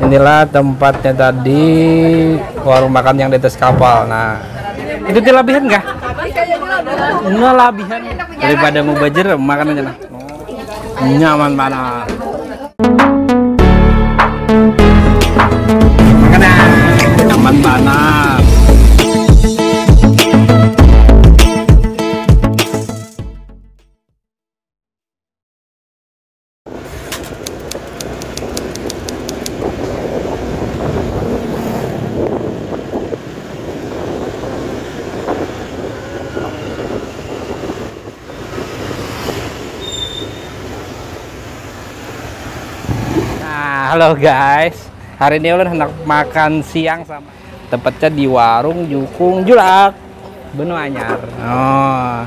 Inilah tempatnya tadi, warung makan yang di atas kapal. Nah, itu labihan nggak? Enggak labihan. Daripada mau bajer makan aja nah. Nyaman banget. Makanan nyaman banget. Halo guys, hari ini ulun hendak makan siang sama tempatnya di warung Jukung Julak Benua Anyar. Oh,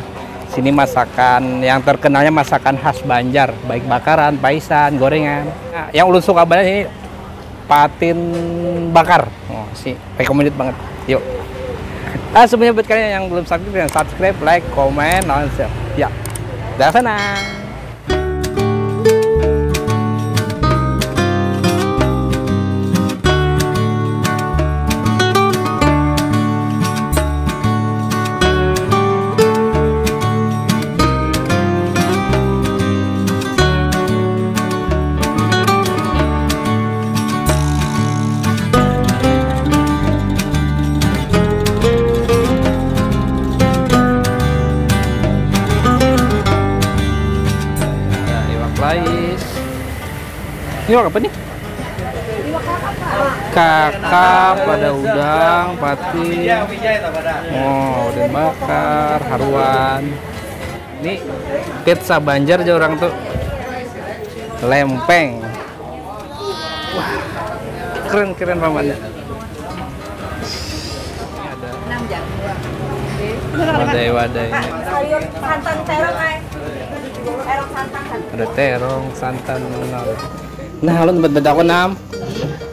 sini masakan yang terkenalnya masakan khas Banjar, baik bakaran, paisan, gorengan. Nah, yang ulun suka banget ini patin bakar. Oh, sih recommended banget. Yuk. Semuanya buat kalian yang belum subscribe, like, komen, share. Ya, dah sana. Ini apa nih? Kakap, ada udang, pati. Oh, udang bakar, haruan. Ini pizza Banjar aja orang tuh. Lempeng. Wah, keren pamannya. Wadai. Ada terong, santan, nah, lu tempat aku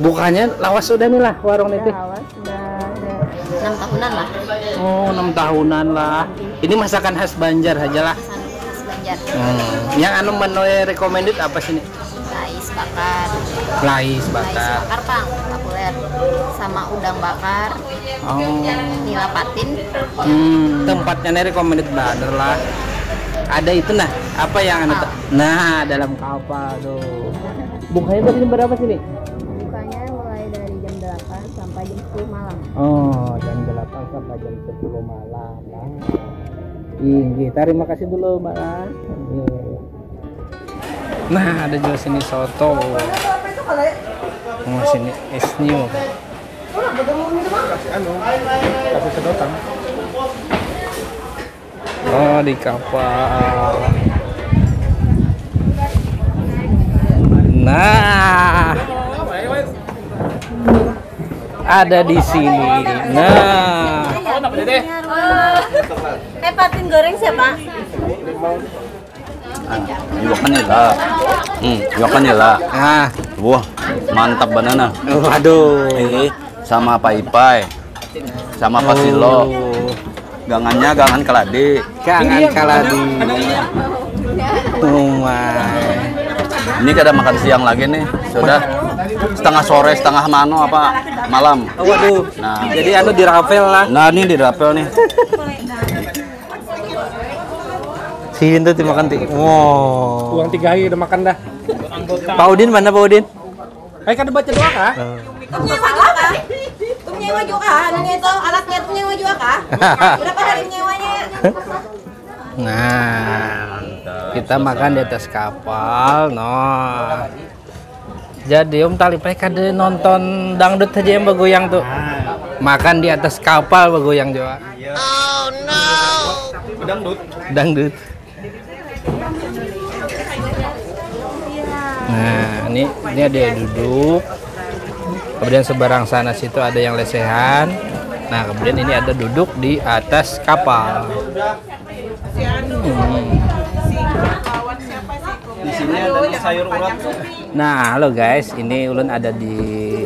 bukanya lawas sudah nih lah warung itu. Lawas sudah 6 tahunan lah. Oh, 6 tahunan lah. Ini masakan khas Banjar aja lah. Khas Banjar. Yang menu recommended apa sih nih? Lais bakar. Lais bakar, Pang, populer. Sama udang bakar. Oh. Nila patin. Tempatnya nih recommended banget lah. Ada itu nah, apa yang nah, dalam kapal tuh. Bukanya tadi jam berapa sih nih? Bukanya mulai dari jam 8 sampai jam 10 malam. Oh, jam 8 sampai jam 10 malam. Nah, terima kasih dulu Mbak. Nah, ada juga sini soto. Oh, sini es new. Kasih sedotan. Oh, di kapal. Nah, ada di sini. Nah, patin goreng siapa? Iwakan nila. Iwakan nila. ah, Wah, mantap banana. waduh. Ini sama paipai. Sama pasilo. Gangannya gangan keladi. Gangan kaladi. Oh my. Ini kada makan siang lagi nih. Sudah setengah sore, setengah mano apa malam. Oh, waduh. Nah, Jadi di rapel lah. nah ini di rapel nih. Si Hindu makan wow. Uang 3 hari udah makan dah. Pak Udin mana Pak Udin? Ayo kan baca doa kah? Tumnya salah kah? Tumnya wajah kah? Nanya itu alatnya tumnya wajah kah? Berapa hari nyewanya? Nah, kita makan di atas kapal, no. Jadi tali kade nonton dangdut aja yang bergoyang tuh. Makan di atas kapal bergoyang juga. Oh no. Dangdut. Nah, ini ada yang duduk. Kemudian seberang sana situ ada yang lesehan. Nah, kemudian ini ada duduk di atas kapal. Di sini ada sayur urat. Nah, halo guys, ini ulun ada di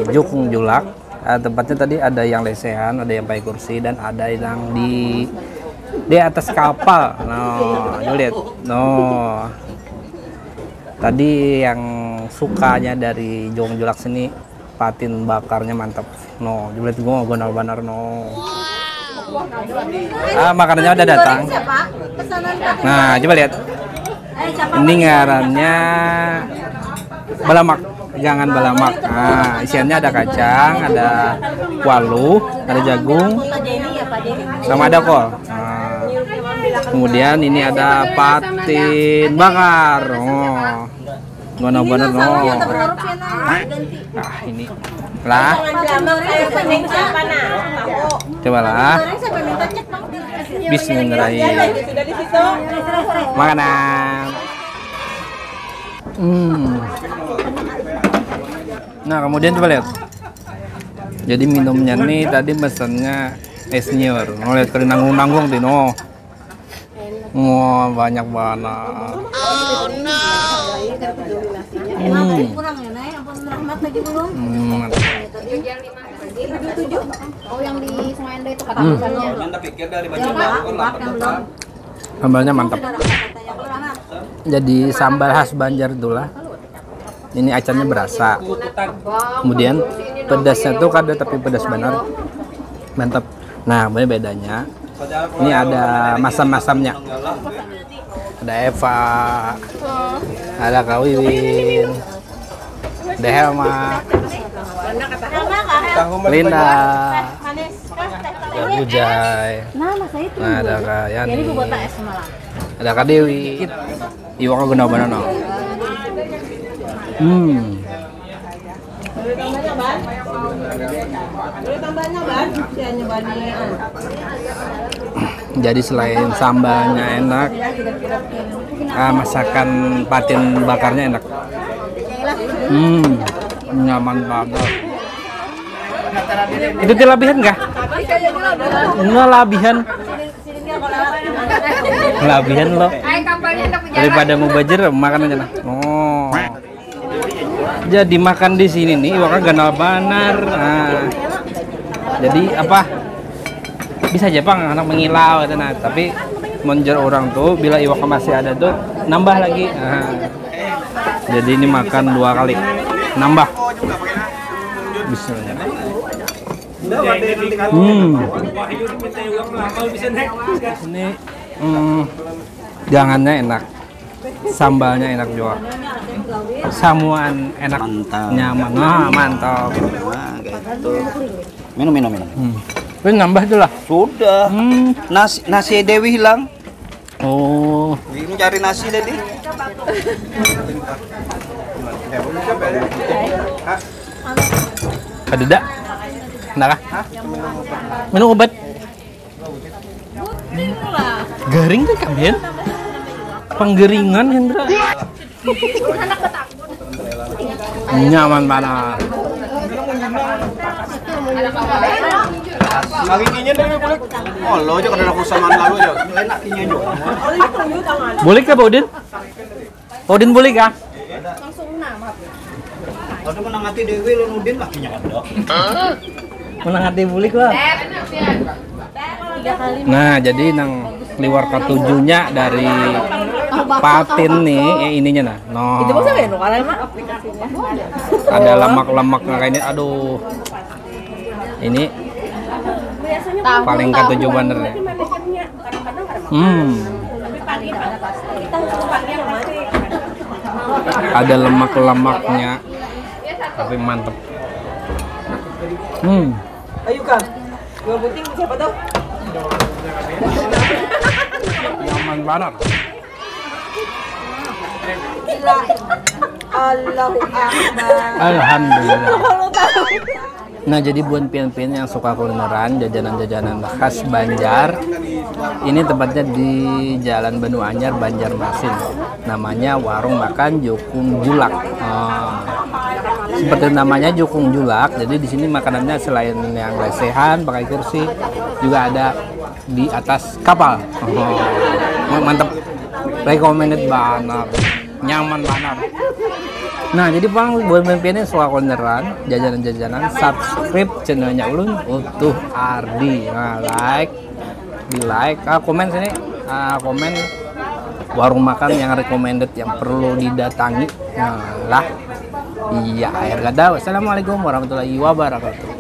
Jukung Julak. Tempatnya tadi ada yang lesehan, ada yang pakai kursi, dan ada yang di atas kapal. No, lihat. No. Tadi yang sukanya dari Jukung Julak sini patin bakarnya mantap. No, coba lihat gua gonal banar no. Makanannya udah datang. Nah, coba lihat. Ini ngarannya balamak, jangan balamak. Nah, isiannya ada kacang, ada walu, ada jagung, sama ada kol. Nah, kemudian ini ada patin bakar. Oh, benar-benar no. Ini lah. Coba lah. Bismillahirrahmanirrahim. Makanan. Nah, kemudian coba lihat. Jadi minumnya nih tadi pesannya es nyur. Lihat kali nanggung-nanggung Tino. Wah, banyak banget. Oh, yang di Semaenda itu kata misalnya. Sambalnya mantap. Jadi sambal khas Banjar itulah. Ini acarnya berasa. Kemudian pedasnya tuh kada tapi pedas benar. Mantap. Nah, bedanya ini ada masam-masamnya. Ada Eva, ada Kak Wiwin, ada Helma, Linda, ada Bujay, nah ada Kak Yani, ada Kak Dewi, Iwaka guna banana. Jadi selain sambalnya enak, masakan patin bakarnya enak. Nyaman banget. Itu tilabihan kah? Enggak labihan. Labihan loh. Daripada mau bajer makan aja lah. Oh. Jadi makan di sini nih Iwaka ganal banar. Nah, jadi apa? Bisa aja Bang anak mengilau gitu nah, tapi monjer orang tuh bila Iwaka masih ada tuh nambah lagi. Nah, jadi ini makan 2 kali. Nambah. Bismillah. Ini jangannya enak. Sambalnya enak juga. Samuan enak, mantap. Nyaman. Mantap. Nah, gitu. Minum. Ini nambah tuh lah. Sudah. Nasi Dewi hilang. Oh. Ini cari nasi tadi. Ada dak? Enak kah? Minum obat. Garing kan kalian? Penggeringan Hendra. Nyaman banget. Lagi kinya dari kulit. Oh, lo aja kada kusaman lalu aja. Enak kinya juga. Boleh kah, Bodin? Bodin boleh kah? Kalau menang hati Dewi lo nudin lah kinya kada. Menang hati boleh lah. Nah, jadi nang liwar ketujuhnya dari patin nih, ininya nah. No. Itu maksudnya ya, karena emang aplikasinya. Ada lemak-lemaknya kayak ini. Aduh. Ini paling ketujuh bener ya. Ada lemak-lemaknya. Tapi mantep. Ayo Kang, 2 puting siapa tahu? Nyaman banget. Allahu Akbar. Alhamdulillah. Nah, jadi buat pian-pian yang suka kulineran, jajanan-jajanan khas Banjar, ini tempatnya di Jalan Benu Anyar, Banjarmasin. Namanya Warung Makan Jukung Julak. Seperti namanya Jukung Julak, jadi di sini makanannya selain yang lesehan, pakai kursi, juga ada di atas kapal. Mantap, recommended banget, nyaman banget. Nah, jadi Bang, buat pemimpinnya suka kulineran, jajanan-jajanan, subscribe channelnya Ulun Utuh Ardi. Nah, di like, komen sini, komen warung makan yang recommended yang perlu didatangi. Nah, lah. Iya, akhir kata. Wassalamualaikum warahmatullahi wabarakatuh.